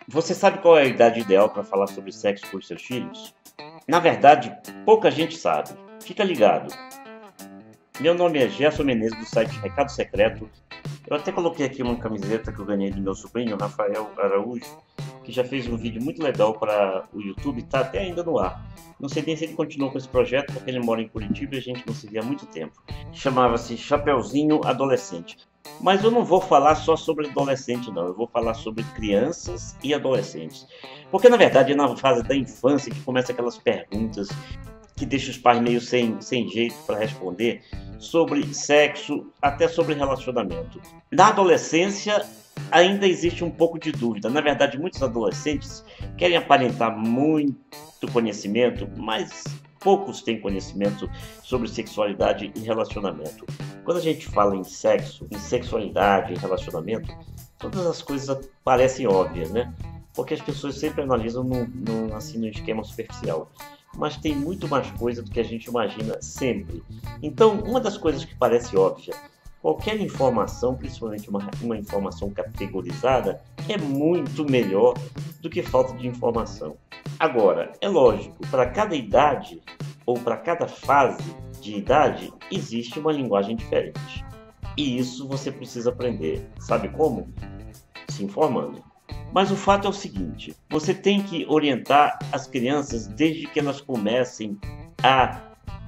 Você sabe qual é a idade ideal para falar sobre sexo com os seus filhos? Na verdade, pouca gente sabe. Fica ligado. Meu nome é Gerson Menezes, do site Recado Secreto. Eu até coloquei aqui uma camiseta que eu ganhei do meu sobrinho, Rafael Araújo, que já fez um vídeo muito legal para o YouTube, está até ainda no ar. Não sei nem se ele continuou com esse projeto, porque ele mora em Curitiba e a gente não se via há muito tempo. Chamava-se Chapeuzinho Adolescente. Mas eu não vou falar só sobre adolescente, não. Eu vou falar sobre crianças e adolescentes. Porque, na verdade, é na fase da infância que começam aquelas perguntas que deixam os pais meio sem jeito para responder sobre sexo, até sobre relacionamento. Na adolescência, ainda existe um pouco de dúvida. Na verdade, muitos adolescentes querem aparentar muito conhecimento, mas poucos têm conhecimento sobre sexualidade e relacionamento. Quando a gente fala em sexo, em sexualidade, em relacionamento, todas as coisas parecem óbvias, né? Porque as pessoas sempre analisam num esquema superficial. Mas tem muito mais coisa do que a gente imagina sempre. Então, uma das coisas que parece óbvia, qualquer informação, principalmente uma informação categorizada, é muito melhor do que falta de informação. Agora, é lógico, para cada idade ou para cada fase de idade, existe uma linguagem diferente. E isso você precisa aprender. Sabe como? Se informando. Mas o fato é o seguinte, você tem que orientar as crianças desde que elas comecem a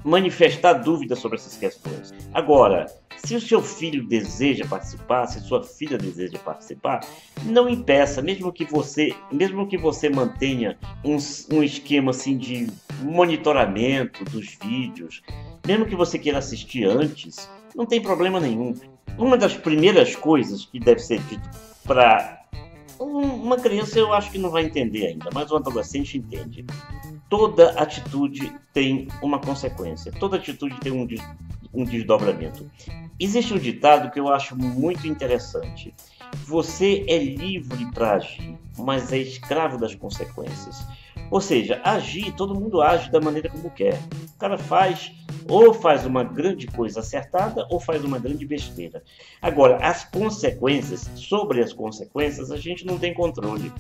manifestar dúvidas sobre essas questões. Agora, se o seu filho deseja participar, se sua filha deseja participar, não impeça, mesmo que você mantenha um esquema assim de monitoramento dos vídeos, mesmo que você queira assistir antes, não tem problema nenhum. Uma das primeiras coisas que deve ser dito para uma criança, eu acho que não vai entender ainda, mas um adolescente entende. Toda atitude tem uma consequência, toda atitude tem um desdobramento. Existe um ditado que eu acho muito interessante. Você é livre para agir, mas é escravo das consequências. Ou seja, agir, todo mundo age da maneira como quer. O cara faz uma grande coisa acertada ou faz uma grande besteira. Agora, as consequências, sobre as consequências, a gente não tem controle.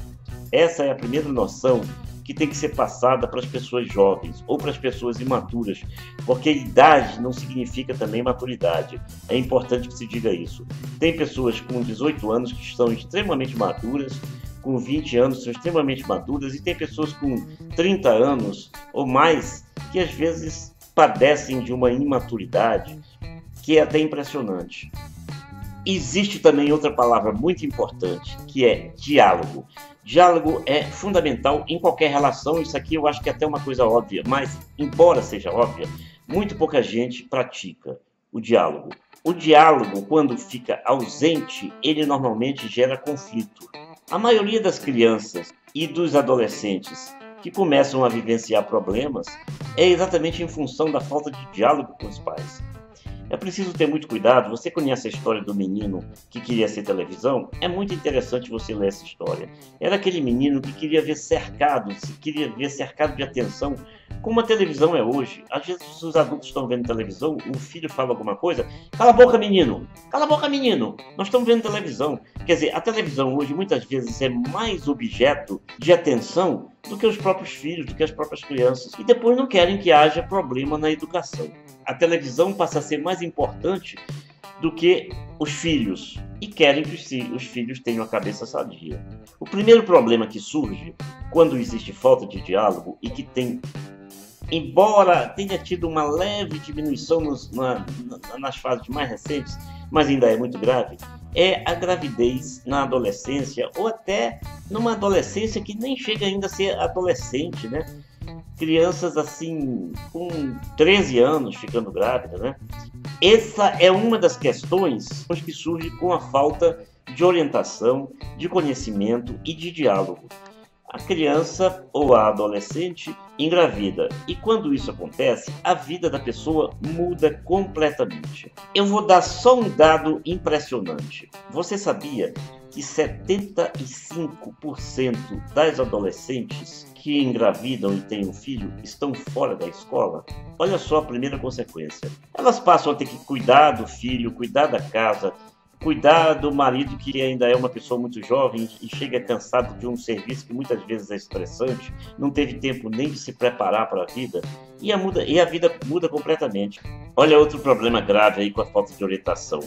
Essa é a primeira noção que tem que ser passada para as pessoas jovens ou para as pessoas imaturas, porque idade não significa também maturidade. É importante que se diga isso. Tem pessoas com 18 anos que são extremamente maduras, com 20 anos são extremamente maduras, e tem pessoas com 30 anos ou mais que às vezes padecem de uma imaturidade que é até impressionante. Existe também outra palavra muito importante, que é diálogo. Diálogo é fundamental em qualquer relação. Isso aqui eu acho que é até uma coisa óbvia, mas, embora seja óbvia, muito pouca gente pratica o diálogo. O diálogo, quando fica ausente, ele normalmente gera conflito. A maioria das crianças e dos adolescentes que começam a vivenciar problemas é exatamente em função da falta de diálogo com os pais. É preciso ter muito cuidado. Você conhece a história do menino que queria ser televisão? É muito interessante você ler essa história. Era aquele menino que queria ver cercado de atenção, como a televisão é hoje. Às vezes os adultos estão vendo televisão, o filho fala alguma coisa, cala a boca, menino! Cala a boca, menino! Nós estamos vendo televisão. Quer dizer, a televisão hoje muitas vezes é mais objeto de atenção do que os próprios filhos, do que as próprias crianças. E depois não querem que haja problema na educação. A televisão passa a ser mais importante do que os filhos e querem que os filhos tenham a cabeça sadia. O primeiro problema que surge quando existe falta de diálogo e que tem, embora tenha tido uma leve diminuição nas fases mais recentes, mas ainda é muito grave, é a gravidez na adolescência ou até numa adolescência que nem chega ainda a ser adolescente, né? Crianças assim com 13 anos ficando grávidas, né? Essa é uma das questões que surge com a falta de orientação, de conhecimento e de diálogo. A criança ou a adolescente engravida, e quando isso acontece, a vida da pessoa muda completamente. Eu vou dar só um dado impressionante. Você sabia que 75% das adolescentes que engravidam e têm um filho estão fora da escola? Olha só a primeira consequência. Elas passam a ter que cuidar do filho, cuidar da casa, cuidar do marido que ainda é uma pessoa muito jovem e chega cansado de um serviço que muitas vezes é estressante, não teve tempo nem de se preparar para a vida, e a vida muda completamente. Olha outro problema grave aí com a falta de orientação.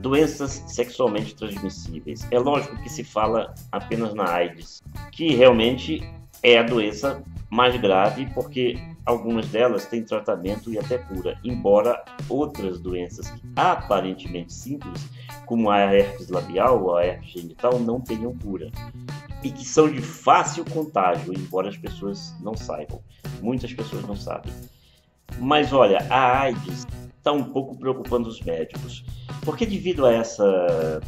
Doenças sexualmente transmissíveis. É lógico que se fala apenas na AIDS, que realmente é a doença mais grave, porque algumas delas têm tratamento e até cura, embora outras doenças aparentemente simples, como a herpes labial ou a herpes genital, não tenham cura. E que são de fácil contágio, embora as pessoas não saibam. Muitas pessoas não sabem. Mas olha, a AIDS está um pouco preocupando os médicos, porque devido a essa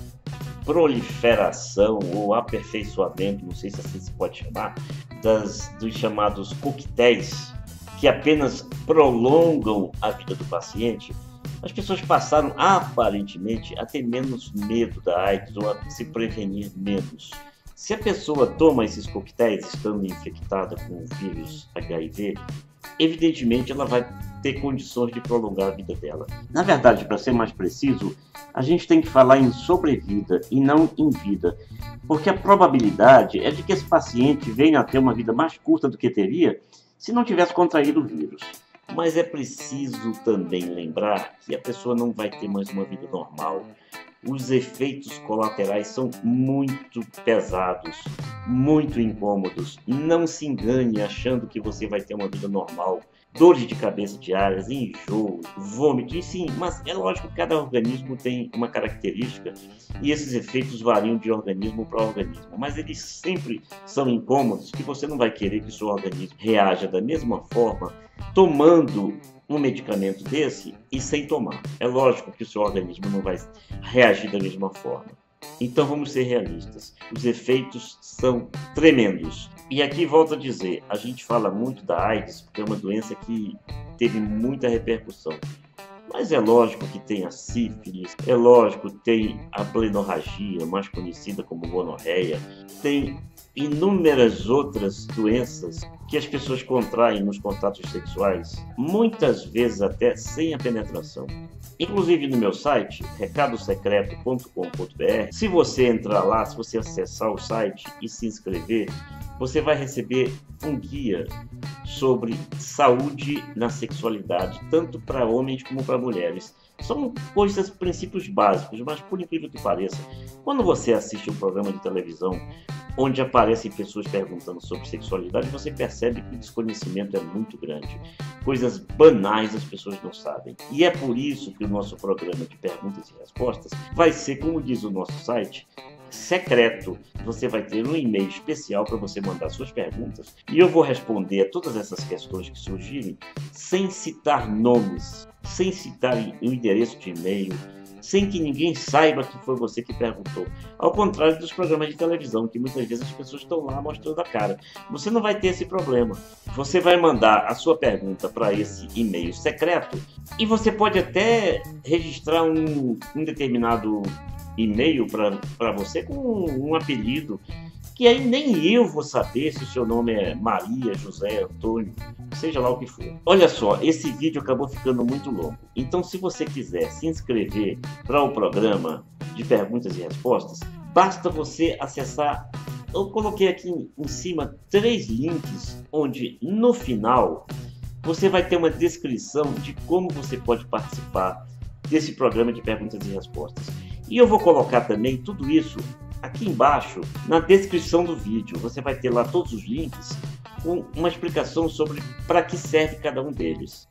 proliferação ou aperfeiçoamento, não sei se assim se pode chamar, dos chamados coquetéis, que apenas prolongam a vida do paciente, as pessoas passaram aparentemente a ter menos medo da AIDS ou a se prevenir menos. Se a pessoa toma esses coquetéis estando infectada com o vírus HIV, evidentemente ela vai ter condições de prolongar a vida dela. Na verdade, para ser mais preciso, a gente tem que falar em sobrevida e não em vida, porque a probabilidade é de que esse paciente venha a ter uma vida mais curta do que teria se não tivesse contraído o vírus. Mas é preciso também lembrar que a pessoa não vai ter mais uma vida normal. Os efeitos colaterais são muito pesados, muito incômodos. Não se engane achando que você vai ter uma vida normal. Dores de cabeça diárias, enjoo, vômito, e sim, mas é lógico que cada organismo tem uma característica e esses efeitos variam de organismo para organismo, mas eles sempre são incômodos que você não vai querer que o seu organismo reaja da mesma forma tomando um medicamento desse e sem tomar. É lógico que o seu organismo não vai reagir da mesma forma. Então vamos ser realistas. Os efeitos são tremendos. E aqui volto a dizer, a gente fala muito da AIDS porque é uma doença que teve muita repercussão. Mas é lógico que tem a sífilis, é lógico que tem a plenorragia, mais conhecida como gonorreia, tem inúmeras outras doenças que as pessoas contraem nos contatos sexuais, muitas vezes até sem a penetração. Inclusive no meu site, recadosecreto.com.br, se você entrar lá, se você acessar o site e se inscrever, você vai receber um guia sobre saúde na sexualidade, tanto para homens como para mulheres. São coisas, princípios básicos, mas por incrível que pareça, quando você assiste um programa de televisão onde aparecem pessoas perguntando sobre sexualidade, você percebe que o desconhecimento é muito grande. Coisas banais as pessoas não sabem. E é por isso que o nosso programa de perguntas e respostas vai ser, como diz o nosso site, secreto. Você vai ter um e-mail especial para você mandar suas perguntas e eu vou responder a todas essas questões que surgirem sem citar nomes, sem citar o endereço de e-mail, sem que ninguém saiba que foi você que perguntou. Ao contrário dos programas de televisão, que muitas vezes as pessoas estão lá mostrando a cara. Você não vai ter esse problema. Você vai mandar a sua pergunta para esse e-mail secreto e você pode até registrar um determinado e-mail para você com um apelido, que aí nem eu vou saber se o seu nome é Maria, José, Antônio, seja lá o que for. Olha só, esse vídeo acabou ficando muito longo, então se você quiser se inscrever para o programa de perguntas e respostas, basta você acessar, eu coloquei aqui em cima 3 links, onde no final você vai ter uma descrição de como você pode participar desse programa de perguntas e respostas. E eu vou colocar também tudo isso aqui embaixo na descrição do vídeo. Você vai ter lá todos os links com uma explicação sobre para que serve cada um deles.